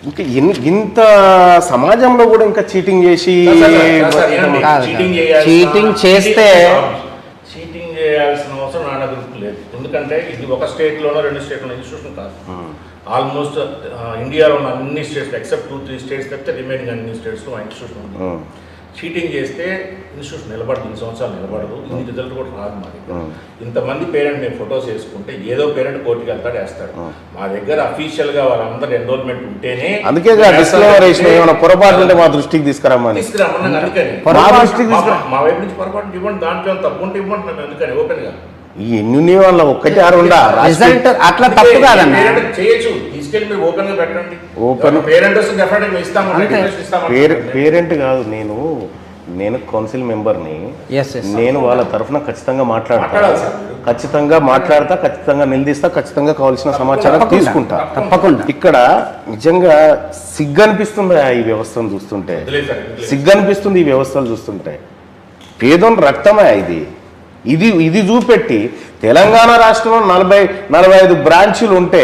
[SPEAKER 1] ఇంకా ఇంత సమాజంలో కూడా ఇంకా చీటింగ్ చేసి
[SPEAKER 3] చీటింగ్ చేస్తే
[SPEAKER 2] చీటింగ్ చేయాల్సిన అవసరం నా దగ్గర లేదు. ఎందుకంటే ఇది ఒక స్టేట్లోనో 2 స్టేట్లోనో ఇన్స్టిట్యూషన్ కాదు. ఆల్మోస్ట్ ఇండియాలో ఉన్న అన్ని స్టేట్స్ ఎక్సెప్ట్ 2-3 స్టేట్స్ తప్పితే రిమైనింగ్ అన్ని స్టేట్స్లో ఇన్స్టిట్యూషన్ ఉంది. చీటింగ్ చేస్తే ఇన్స్టిట్యూషన్ నిలబడదు, 2 సంవత్సరాలు నిలబడదు. ఇన్ని రిజల్ట్ కూడా రాదు. మరి ఇంతమంది పేరెంట్ మేము ఫొటోస్ వేసుకుంటే ఏదో పేరెంట్ కోర్టుకి వెళ్తాడు, వేస్తాడు. మా దగ్గర అఫీషియల్గా వాళ్ళందరూ ఎన్రోల్మెంట్ ఉంటేనే,
[SPEAKER 1] అందుకే పొరపాటు ఉంటే మా దృష్టికి తీసుకురమ్మని.
[SPEAKER 2] అందుకని మా వైపు నుంచి పొరపాటు ఇవ్వండి, దాంట్లో తప్పు ఉంటే ఇవ్వండి. అందుకని ఓపెన్గా
[SPEAKER 1] ఎన్ని వాళ్ళ ఒక్కటి
[SPEAKER 3] రిజల్ట్ అట్లా తప్పు కాదన్న,
[SPEAKER 2] చేయొచ్చు. తీసుకెళ్ళి మీరు ఓపెన్ గా పెట్టండి. ఓపెన్ పేరెంట్
[SPEAKER 1] పేరెంట్ కాదు, నేను నేను కౌన్సిల్ మెంబర్ని,
[SPEAKER 3] ఎస్ ఎస్
[SPEAKER 1] నేను వాళ్ళ తరఫున ఖచ్చితంగా మాట్లాడతా,
[SPEAKER 2] మాట్లాడాలి సార్ మీరు.
[SPEAKER 1] ఖచ్చితంగా మాట్లాడతా, ఖచ్చితంగా నిలదీస్తా, ఖచ్చితంగా కావాల్సిన సమాచారం తీసుకుంటా.
[SPEAKER 3] తప్పకుండా
[SPEAKER 1] ఇక్కడ నిజంగా సిగ్గనిపిస్తుంది ఈ వ్యవస్థను చూస్తుంటే,
[SPEAKER 2] వదిలేదు సార్, వదిలేదు.
[SPEAKER 1] సిగ్గనిపిస్తుంది ఈ వ్యవస్థలు చూస్తుంటే. పేదోని రక్తమే ఇది. ఇది చూపెట్టి తెలంగాణ రాష్ట్రంలో 40-45 బ్రాంచీలు ఉంటే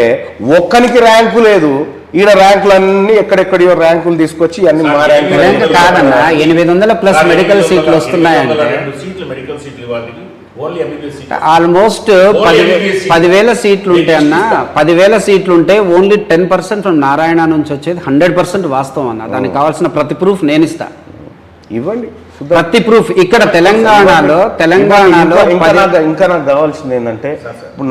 [SPEAKER 1] ఒక్కనికి ర్యాంకు లేదు. ఈడ ర్యాంకులన్నీ ఎక్కడెక్కడియో ర్యాంకులు తీసుకొచ్చి అన్ని మా ర్యాంకులు.
[SPEAKER 3] ర్యాంక్ కాదన్నా, 800+ మెడికల్ సీట్లు వస్తున్నాయంటే
[SPEAKER 2] 802 సీట్లు మెడికల్ సీట్లు వాటికి ఓన్లీ ఎంబీబీఎస్ సీట్లు.
[SPEAKER 3] ఆల్మోస్ట్ 10,000 సీట్లు ఉంటే అన్న, 10,000 సీట్లు ఉంటే ఓన్లీ 10% ఫ్రమ్ నారాయణ నుంచి వచ్చేది 100% వాస్తవం అన్న. దానికి కావాల్సిన ప్రతి ప్రూఫ్ నేను ఇస్తా.
[SPEAKER 1] ఇవ్వండి
[SPEAKER 3] ప్రతి ప్రూఫ్. ఇక్కడ తెలంగాణలో
[SPEAKER 1] ఇంకా నాకు కావాల్సింది ఏంటంటే ఇప్పుడు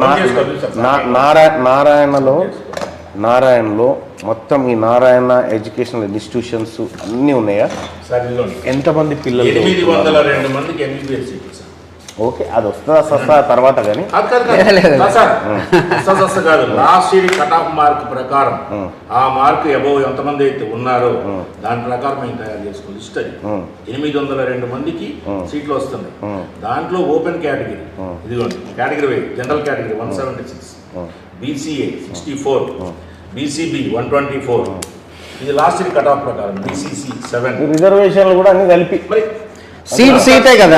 [SPEAKER 1] నారాయణలో మొత్తం ఈ నారాయణ ఎడ్యుకేషనల్ ఇన్స్టిట్యూషన్స్ అన్నీ ఉన్నాయా?
[SPEAKER 2] సార్ ఇదిగోండి,
[SPEAKER 1] ఎంతమంది పిల్లలు?
[SPEAKER 2] 802 మందికి ఎంబీబీఎస్ సీట్లు సార్.
[SPEAKER 1] ఓకే, అది వస్తుందా తర్వాత కానీ
[SPEAKER 2] కాదు, last year cut off mark ప్రకారం ఆ మార్క్ అబోవ్ ఎంతమంది అయితే ఉన్నారో దాని ప్రకారం మేము తయారు చేసుకోవాలి లిస్ట్. అది 802 మందికి సీట్లు వస్తున్నాయి. దాంట్లో ఓపెన్ కేటగిరీ ఇదిగోండి, category wise general category 176, BCA 64, BCB 124. ఇది లాస్ట్ ఇయర్ కట్ ఆఫ్ ప్రకారం. బీసీసీ 7.
[SPEAKER 1] రిజర్వేషన్లు కూడా అన్ని కలిపి
[SPEAKER 2] మరి
[SPEAKER 3] సీటే కదా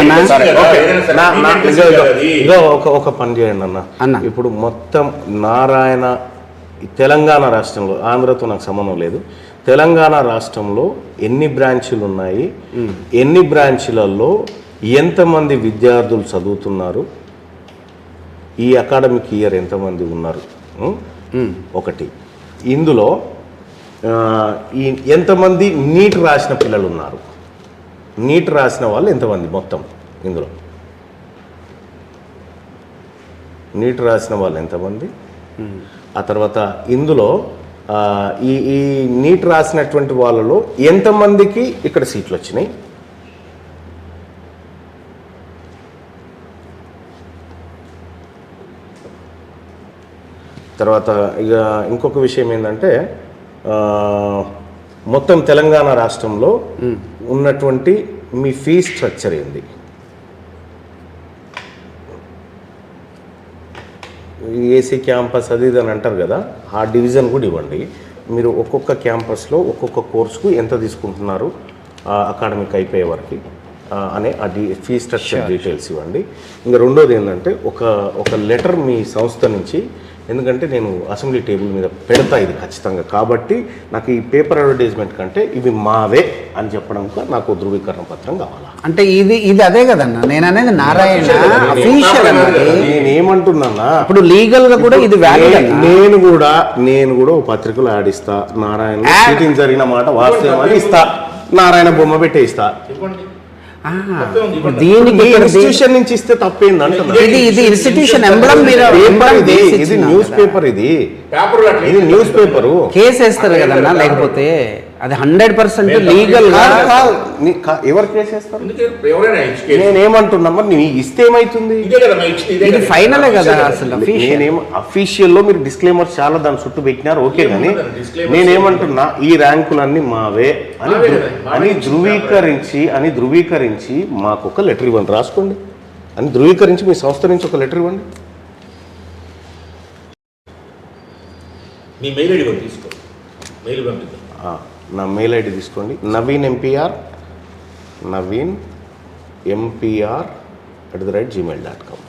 [SPEAKER 1] ఒక పని చేయండి అన్న. ఇప్పుడు మొత్తం నారాయణ తెలంగాణ రాష్ట్రంలో, ఆంధ్రతో నాకు సంబంధం లేదు, తెలంగాణ రాష్ట్రంలో ఎన్ని బ్రాంచీలు ఉన్నాయి, ఎన్ని బ్రాంచీలలో ఎంతమంది విద్యార్థులు చదువుతున్నారు, ఈ అకాడమిక్ ఇయర్ ఎంతమంది ఉన్నారు ఒకటి. ఇందులో ఎంతమంది నీట్ రాసిన పిల్లలు ఉన్నారు, నీట్ రాసిన వాళ్ళు ఎంతమంది మొత్తం, ఇందులో నీట్ రాసిన వాళ్ళు ఎంతమంది, ఆ తర్వాత ఇందులో ఈ నీట్ రాసినటువంటి వాళ్ళలో ఎంతమందికి ఇక్కడ సీట్లు వచ్చినాయి, తర్వాత ఇక ఇంకొక విషయం ఏంటంటే మొత్తం తెలంగాణ రాష్ట్రంలో ఉన్నటువంటి మీ ఫీ స్ట్రక్చర్ ఏంది, ఏసీ క్యాంపస్ అది ఇది అని అంటారు కదా, ఆ డివిజన్ కూడా ఇవ్వండి. మీరు ఒక్కొక్క క్యాంపస్లో ఒక్కొక్క కోర్సుకు ఎంత తీసుకుంటున్నారు అకాడమిక్ అయిపోయే వరకు అనే ఆ ఫీ స్ట్రక్చర్ డీటెయిల్స్ ఇవ్వండి. ఇంకా రెండోది ఏంటంటే ఒక లెటర్ మీ సంస్థ నుంచి, ఎందుకంటే నేను అసెంబ్లీ టేబుల్ మీద పెడతా ఇది ఖచ్చితంగా, కాబట్టి నాకు ఈ పేపర్ అడ్వర్టైజ్మెంట్ కంటే ఇవి మావే అని చెప్పడం నాకు ధృవీకరణ పత్రం కావాలా.
[SPEAKER 3] అంటే ఇది అదే కదన్నా నేను అనేది, నారాయణ అఫీషియల్ అన్నది.
[SPEAKER 1] నేనేమంటున్నా,
[SPEAKER 3] ఇప్పుడు లీగల్ గా కూడా ఇది వ్యాలిడ్.
[SPEAKER 1] నేను కూడా ఒక పత్రికలో ఆడిస్తా, నారాయణ చీటింగ్ జరిగిన మాట వాస్తవం అని ఇస్తా, నారాయణ బొమ్మ పెట్టే ఇస్తా.
[SPEAKER 3] దీనికి
[SPEAKER 1] ఇన్స్టిట్యూషన్ నుంచి ఇస్తే తప్పేంది అంటున్నా.
[SPEAKER 3] ఇది ఇన్స్టిట్యూషన్ ఎంబ్లమ్ మీద
[SPEAKER 1] ఇది న్యూస్ పేపర్, ఇది న్యూస్ పేపరు.
[SPEAKER 3] కేసు వేస్తారు కదన్నా, లేకపోతే అది 100% లీగల్ గా.
[SPEAKER 1] ఎవరు కేసు వేస్తారు?
[SPEAKER 2] నేనేమంటున్నా,
[SPEAKER 1] నీ ఇస్తే ఏమైతుంది?
[SPEAKER 3] ఇది ఫైనలే కదా అసలు.
[SPEAKER 1] అఫీషియల్లో మీరు డిస్క్లైమర్ చాలా దాని చుట్టూ పెట్టినారు, ఓకే, కానీ నేనేమంటున్నా ఈ ర్యాంకులన్నీ మావే అని ధృవీకరించి మాకు ఒక లెటర్ ఇవ్వండి, రాసుకోండి అని ధృవీకరించి మీ సంస్థ నుంచి ఒక లెటర్ ఇవ్వండి.
[SPEAKER 2] మీ మెయిల్ ఐడి తీసుకో, మెయిల్ పంపిద్దాం.
[SPEAKER 1] నా మెయిల్ ఐడి తీసుకోండి, naveenmpr@gmail.com.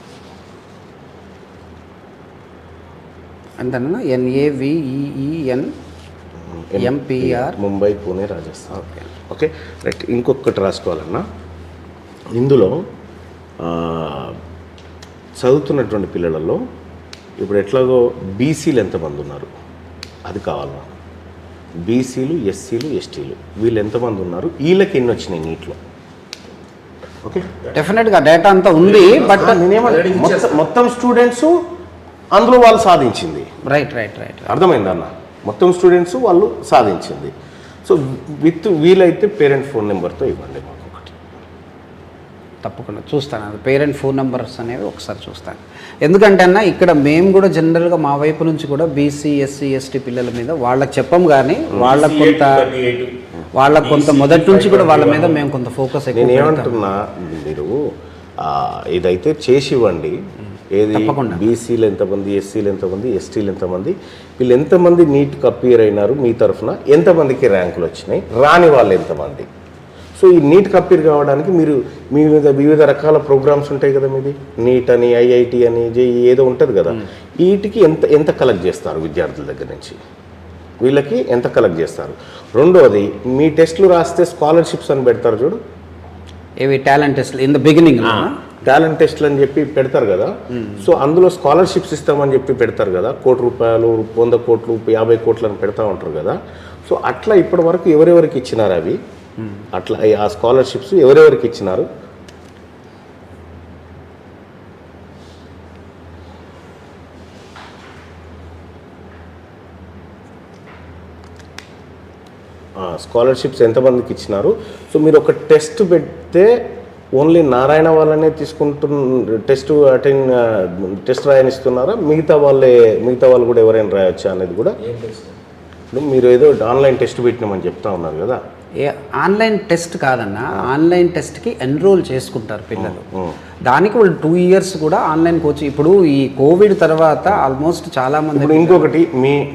[SPEAKER 3] అంతేనా? NAVEENMPR
[SPEAKER 1] Mumbai, Pune, Rajasthan. Okay right. ఇంకొకటి రాసుకోవాలన్నా, ఇందులో చదువుతున్నటువంటి పిల్లలలో ఇప్పుడు ఎట్లాగో బీసీలు ఎంతమంది ఉన్నారు అది కావాలి నాకు. బీసీలు, ఎస్సీలు, ఎస్టీలు వీళ్ళు ఎంతమంది ఉన్నారు, వీళ్ళకి ఎన్ని వచ్చినాయి నీట్లో? ఓకే,
[SPEAKER 3] డెఫినెట్గా డేటా అంతా ఉంది. బట్
[SPEAKER 1] మొత్తం స్టూడెంట్స్ అందులో వాళ్ళు సాధించింది.
[SPEAKER 3] రైట్
[SPEAKER 1] అర్థమైంది అన్న, మొత్తం స్టూడెంట్స్ వాళ్ళు సాధించింది. సో వీలైతే పేరెంట్ ఫోన్ నెంబర్తో ఇవ్వండి మాకు ఒకటి.
[SPEAKER 3] తప్పకుండా చూస్తాను, అది పేరెంట్ ఫోన్ నెంబర్స్ అనేవి ఒకసారి చూస్తాను. ఎందుకంటే అన్న ఇక్కడ మేము కూడా జనరల్గా మా వైపు నుంచి కూడా బీసీ, ఎస్సీ, ఎస్టీ పిల్లల మీద వాళ్ళకి చెప్పం, కానీ వాళ్ళకు కొంత వాళ్ళ కొంత మొదటి నుంచి కూడా వాళ్ళ మీద మేము కొంత ఫోకస్
[SPEAKER 1] నేను ఏమంటున్నా, మీరు ఇదైతే చేసి ఇవ్వండి. ఏది బీసీలు ఎంతమంది, ఎస్సీలు ఎంతమంది, ఎస్టీలు ఎంతమంది, వీళ్ళు ఎంతమంది నీట్కి అపియర్ అయినారు, మీ తరఫున ఎంతమందికి ర్యాంకులు వచ్చినాయి, రాని వాళ్ళు ఎంతమంది. సో ఈ నీట్కి అపియర్ కావడానికి మీరు వివిధ రకాల ప్రోగ్రామ్స్ ఉంటాయి కదా, మీది నీట్ అని, ఐఐటి అని, జేఈ ఏదో ఉంటుంది కదా, వీటికి ఎంత కలెక్ట్ చేస్తారు విద్యార్థుల దగ్గర నుంచి, వీళ్ళకి ఎంత కలెక్ట్ చేస్తారు. రెండోది, మీ టెస్టులు రాస్తే స్కాలర్షిప్స్ అని పెడతారు చూడు,
[SPEAKER 3] ఏవి talent test in the beginning
[SPEAKER 1] talent టెస్ట్లు అని చెప్పి పెడతారు కదా. సో అందులో స్కాలర్షిప్స్ ఇస్తామని చెప్పి పెడతారు కదా, ₹1,00,00,000, 100 కోట్లు, 50 కోట్లు అని పెడతా ఉంటారు కదా. సో అట్లా ఇప్పటి వరకు ఎవరెవరికి ఇచ్చినారు అవి, అట్లా ఆ స్కాలర్షిప్స్ ఎవరెవరికి ఇచ్చినారు? స్కాలర్షిప్స్ ఎంతమందికి ఇచ్చినారు? సో మీరు ఒక టెస్ట్ పెడితే ఓన్లీ నారాయణ వాళ్ళనే టెస్ట్ రాయనిస్తున్నారా, మిగతా వాళ్ళు కూడా ఎవరైనా రాయొచ్చా అనేది కూడా? ఇప్పుడు మీరు ఏదో ఆన్లైన్ టెస్ట్ పెట్టినామని చెప్తా ఉన్నారు కదా.
[SPEAKER 3] ఆన్లైన్ టెస్ట్ కాదన్నా, ఆన్లైన్ టెస్ట్కి ఎన్రోల్ చేసుకుంటారు పిల్లలు. దానికి వాళ్ళు 2 years కూడా ఆన్లైన్ కోచింగ్. ఇప్పుడు ఈ కోవిడ్ తర్వాత ఆల్మోస్ట్ చాలా మంది.
[SPEAKER 1] ఇప్పుడు ఇంకొకటి,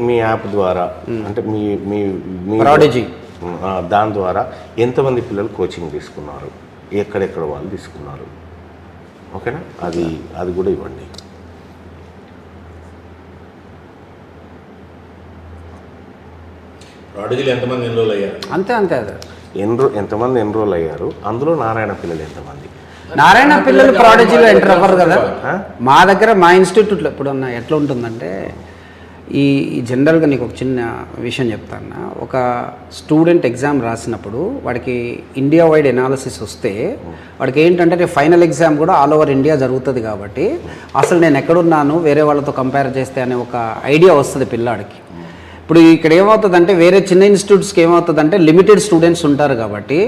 [SPEAKER 1] మీ యాప్ ద్వారా అంటే మీ
[SPEAKER 3] ప్రాడిజీ
[SPEAKER 1] దాని ద్వారా ఎంతమంది పిల్లలు కోచింగ్ తీసుకున్నారు, ఎక్కడెక్కడ వాళ్ళు తీసుకున్నారు, ఓకేనా? అది కూడా ఇవ్వండి.
[SPEAKER 2] ప్రాడిజీలు ఎంతమంది ఎన్రోల్ అయ్యారు?
[SPEAKER 3] అంతే అదే
[SPEAKER 1] ఎంతమంది ఎన్రోల్ అయ్యారు, అందులో నారాయణ పిల్లలు ఎంతమంది?
[SPEAKER 3] నారాయణ పిల్లలు ప్రాడిజీలో ఎంటర్ అవ్వరు కదా. మా దగ్గర మా ఇన్స్టిట్యూట్లో ఎప్పుడన్నా ఎట్లా ఉంటుందంటే, ఈ జనరల్గా నీకు ఒక చిన్న విషయం చెప్తాను. ఒక స్టూడెంట్ ఎగ్జామ్ రాసినప్పుడు వాడికి ఇండియా వైడ్ ఎనాలిసిస్ వస్తే వాడికి ఏంటంటే ఫైనల్ ఎగ్జామ్ కూడా ఆల్ ఓవర్ ఇండియా జరుగుతుంది కాబట్టి అసలు నేను ఎక్కడున్నాను వేరే వాళ్ళతో కంపేర్ చేస్తే అనే ఒక ఐడియా వస్తుంది పిల్లాడికి. ఇప్పుడు ఇక్కడ ఏమవుతుందంటే వేరే చిన్న ఇన్స్టిట్యూట్స్కి ఏమవుతుందంటే లిమిటెడ్ స్టూడెంట్స్ ఉంటారు కాబట్టి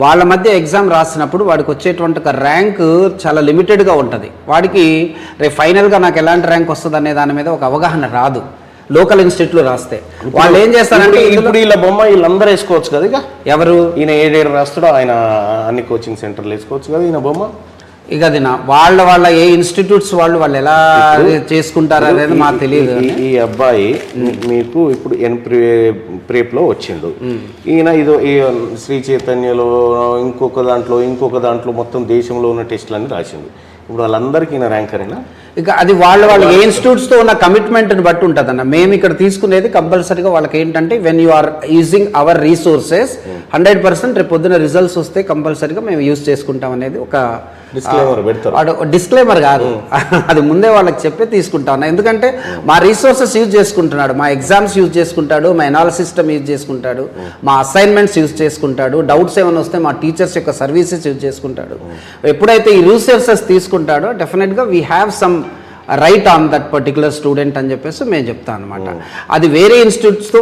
[SPEAKER 3] వాళ్ళ మధ్య ఎగ్జామ్ రాసినప్పుడు వాడికి వచ్చేటువంటి ఒక ర్యాంక్ చాలా లిమిటెడ్గా ఉంటుంది. వాడికి రేపు ఫైనల్గా నాకు ఎలాంటి ర్యాంక్ వస్తుంది అనే దాని మీద ఒక అవగాహన రాదు. లోకల్ ఇన్స్టిట్యూట్లో రాస్తే వాళ్ళు ఏం చేస్తారంటే,
[SPEAKER 1] ఇప్పుడు వీళ్ళ బొమ్మ వీళ్ళందరూ వేసుకోవచ్చు కదా. ఇక
[SPEAKER 3] ఎవరు
[SPEAKER 1] ఈయన ఏడేడు రాస్తాడో ఆయన అన్ని కోచింగ్ సెంటర్లు వేసుకోవచ్చు కదా ఈయన బొమ్మ.
[SPEAKER 3] ఇక అది వాళ్ళ ఏ ఇన్స్టిట్యూట్స్ వాళ్ళు ఎలా చేసుకుంటారు అనేది మాకు తెలియదు.
[SPEAKER 1] ఈ అబ్బాయి మీకు ఇప్పుడు ప్రేప్లో వచ్చిండు, ఈయన ఈ శ్రీ చైతన్యలో ఇంకొక దాంట్లో మొత్తం దేశంలో ఉన్న టెస్టులన్నీ రాసిండు. ఇప్పుడు వాళ్ళందరికీ ఈయన ర్యాంకరేనా?
[SPEAKER 3] ఇక అది వాళ్ళ ఏ ఇన్స్టిట్యూట్స్తో ఉన్న కమిట్మెంట్ని బట్టి ఉంటుంది అన్న. మేము ఇక్కడ తీసుకునేది కంపల్సరీగా వాళ్ళకి ఏంటంటే, when you are using our resources 100% రేపు పొద్దున రిజల్ట్స్ వస్తే కంపల్సరీగా మేము యూజ్ చేసుకుంటాం అనేది ఒక డిస్క్లైమర్ కాదు, అది ముందే వాళ్ళకి చెప్పే తీసుకుంటాం. ఎందుకంటే మా రీసోర్సెస్ యూజ్ చేసుకుంటున్నాడు, మా ఎగ్జామ్స్ యూజ్ చేసుకుంటాడు, మా ఎనాలిసిస్ సిస్టమ్ యూజ్ చేసుకుంటాడు, మా అసైన్మెంట్స్ యూజ్ చేసుకుంటాడు, డౌట్స్ ఏమైనా వస్తే మా టీచర్స్ యొక్క సర్వీసెస్ యూజ్ చేసుకుంటాడు. ఎప్పుడైతే ఈ రీసోర్సెస్ తీసుకుంటాడో డెఫినెట్గా we have some right on that particular student అని చెప్పేసి మేము చెప్తాను అనమాట. అది వేరే ఇన్స్టిట్యూట్స్తో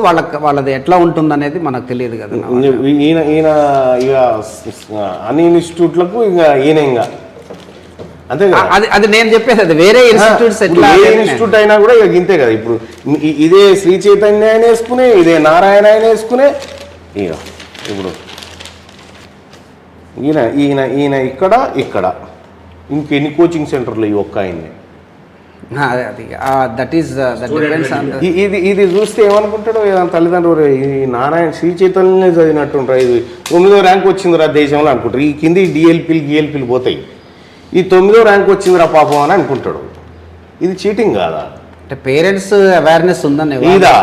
[SPEAKER 3] వాళ్ళది ఎట్లా ఉంటుందనేది మనకు తెలియదు కదా.
[SPEAKER 1] ఈయన ఇక అన్ని ఇన్స్టిట్యూట్లకు ఇంకా అంతే కదా.
[SPEAKER 3] అది నేను చెప్పేది, అది వేరే ఇన్స్టిట్యూట్స్ ఎట్లా
[SPEAKER 1] ఇన్స్టిట్యూట్ అయినా కూడా ఇక ఇంతే కదా. ఇప్పుడు ఇదే శ్రీ చైతన్య ఆయన వేసుకునే, ఇదే నారాయణ ఆయన వేసుకునే, ఇక ఇప్పుడు ఈయన ఇక్కడ ఇంకెన్ని కోచింగ్ సెంటర్లు ఈ ఒక్క ఆయన్ని. ఇది చూస్తే ఏమనుకుంటాడో తల్లిదండ్రులు, ఈ నారాయణ శ్రీ చైతన్య చదివినట్టుంటారు, ఇది 9వ ర్యాంక్ వచ్చిందిరా దేశంలో అనుకుంటారు. ఈ కింది డిఎల్పీలు పోతాయి, ఈ 9వ ర్యాంక్ వచ్చిందిరా పాపం అని అనుకుంటాడు. ఇది చీటింగ్ కాదా?
[SPEAKER 3] అంటే పేరెంట్స్ అవేర్నెస్ ఉందని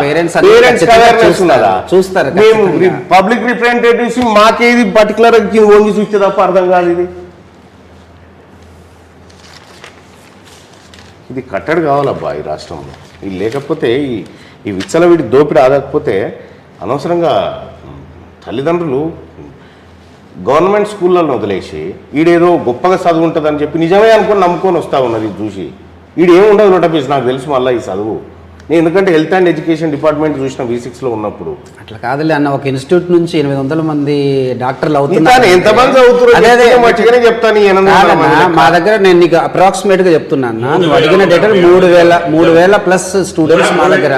[SPEAKER 1] పేరెంట్స్ అవేర్నెస్ ఉన్నదా?
[SPEAKER 3] చూస్తారు.
[SPEAKER 1] మేము పబ్లిక్ రిప్రజెంటేటివ్స్ మాకేది పర్టికులర్ వంగి చూస్తే తప్ప అర్థం కాదు. ఇది కట్టడి కావాలబ్బా ఈ రాష్ట్రంలో. ఇది లేకపోతే ఈ విచ్చలవిడి దోపిడి ఆగకపోతే అనవసరంగా తల్లిదండ్రులు గవర్నమెంట్ స్కూళ్ళల్లో వదిలేసి ఈడేదో గొప్పగా చదువు ఉంటుందని చెప్పి నిజమే అనుకుని నమ్ముకొని వస్తూ ఉన్నది. ఇది చూసి ఈడేముండదు నోటపీస్ నాకు తెలుసు. మళ్ళీ ఈ చదువు నేను ఎందుకంటే హెల్త్ అండ్ ఎడ్యుకేషన్ డిపార్ట్మెంట్ చూసిన V6లో ఉన్నప్పుడు
[SPEAKER 3] అట్లా కాదులే అన్న, ఒక ఇన్స్టిట్యూట్ నుంచి 800 మంది డాక్టర్లు
[SPEAKER 1] ఇంకా
[SPEAKER 3] అవుతున్నారు.
[SPEAKER 1] ఎంతమంది చదువుతున్నారు
[SPEAKER 3] అదే అదే
[SPEAKER 1] మంచిగానే చెప్తాను ఈ 800
[SPEAKER 3] కాదన్నా,
[SPEAKER 1] మంది లెక్క.
[SPEAKER 3] మా దగ్గర నేను నీకు అప్రాక్సిమేట్ గా చెప్తున్నాను, నువ్వు అడిగిన డేటా 3000 ప్లస్ స్టూడెంట్స్ మా దగ్గర,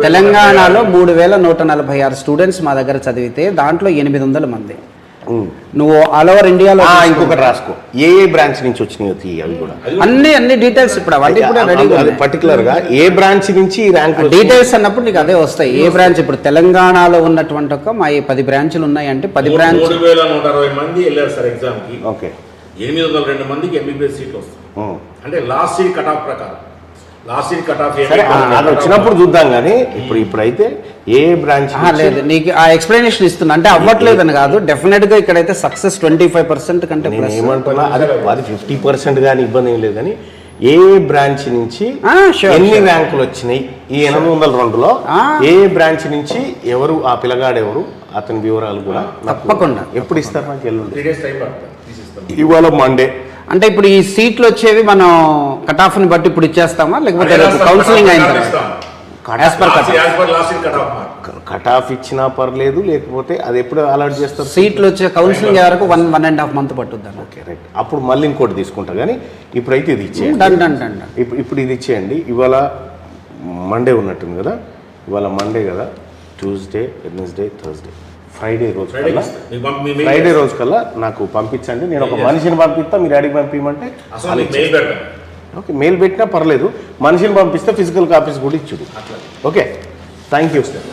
[SPEAKER 3] తెలంగాణలో 3146 స్టూడెంట్స్ మా దగ్గర చదివితే దాంట్లో 800 మంది. నువ్వు ఆల్ ఓవర్ ఇండియాలో
[SPEAKER 1] ఇంకొకటి రాసుకో, ఏ బ్రాంచ్ నుంచి వచ్చినాయి అవి కూడా
[SPEAKER 3] అన్ని డీటెయిల్స్ ఇప్పుడు అవన్నీ కూడా రెడీగా
[SPEAKER 1] అది పర్టికులర్ గా ఏ బ్రాంచ్ నుంచి ఈ ర్యాంక్
[SPEAKER 3] డీటెయిల్స్ అన్నప్పుడు నీకు అదే వస్తాయి. ఏ బ్రాంచ్ ఇప్పుడు తెలంగాణలో ఉన్నటువంటి ఒక మా 10 బ్రాంచ్లు ఉన్నాయంటే 10 బ్రాంచ్
[SPEAKER 2] 3160 మంది వెళ్ళారు సార్ ఎగ్జామ్ కి.
[SPEAKER 1] ఓకే
[SPEAKER 2] 802 మందికి ఎంబీబీఎస్ సీట్లు వస్తాయి. అంటే లాస్ట్ సీట్ కట్ ఆఫ్ ప్రకారం, లాస్ట్ సీట్ కట్ ఆఫ్
[SPEAKER 1] సరే అది వచ్చినప్పుడు చూద్దాం కానీ ఇప్పుడైతే ఏ బ్రాంచ్
[SPEAKER 3] లేదు, నీకు ఆ ఎక్స్ప్లెనేషన్ ఇస్తున్నా అంటే అవ్వట్లేదని కాదు, డెఫినెట్ గా ఇక్కడైతే సక్సెస్ 25% కంటే
[SPEAKER 1] నేను
[SPEAKER 3] plus.
[SPEAKER 1] ఏమంటున్నా అది 50% కానీ ఇబ్బంది ఏం లేదు కానీ ఏ బ్రాంచ్ నుంచి
[SPEAKER 3] sure,
[SPEAKER 1] ఎన్ని
[SPEAKER 3] sure.
[SPEAKER 1] ర్యాంకులు వచ్చినాయి ఈ 802లో ఏ బ్రాంచ్ నుంచి ఎవరు ఆ పిల్లగాడు ఎవరు అతని వివరాలు కూడా నాకు
[SPEAKER 3] తప్పకుండా.
[SPEAKER 1] ఎప్పుడు ఇస్తారు నాకు ఎల్లుండి
[SPEAKER 2] 3 days టైం పడుతుంది తీసిస్తాం.
[SPEAKER 1] ఇవాళ మండే
[SPEAKER 3] అంటే ఇప్పుడు ఈ సీట్లు వచ్చేవి మనం కట్ ఆఫ్ ని బట్టి ఇప్పుడు ఇచ్చేస్తామా లేకపోతే కౌన్సిలింగ్ అయిన తర్వాత as per cut
[SPEAKER 2] last seat cut off mark.
[SPEAKER 1] Cut off ఇచ్చినా పర్లేదు, లేకపోతే అది ఎప్పుడు అలర్ట్ చేస్తారు
[SPEAKER 3] సీట్లు వచ్చే కౌన్సిలింగ్ వరకు 1.5 month పట్టుద్ది అన్న.
[SPEAKER 1] ఓకే రైట్, అప్పుడు మళ్ళీ ఇంకోటి తీసుకుంటా కానీ ఇప్పుడైతే ఇది ఇచ్చేయండి.
[SPEAKER 3] Done done done done.
[SPEAKER 1] ఇప్పుడు ఇది ఇచ్చేయండి. ఇవాళ మండే ఉన్నట్టుంది కదా, ఇవాళ మండే కదా, ట్యూస్డే, వెడ్నెస్డే, థర్స్డే, ఫ్రైడే రోజు కల్లా ఫ్రైడే రోజు కల్లా నాకు పంపించండి. నేను ఒక మనిషిని పంపిస్తా, మీరు అడిగి పంపించమంటే
[SPEAKER 2] అసలు నీకు మెయిల్ పెడతాను.
[SPEAKER 1] ఓకే, మెయిల్ పెట్టినా పర్లేదు, మనిషిని పంపిస్తే ఫిజికల్ కాపీస్ కూడా ఇచ్చుడు. Okay, thank you sir.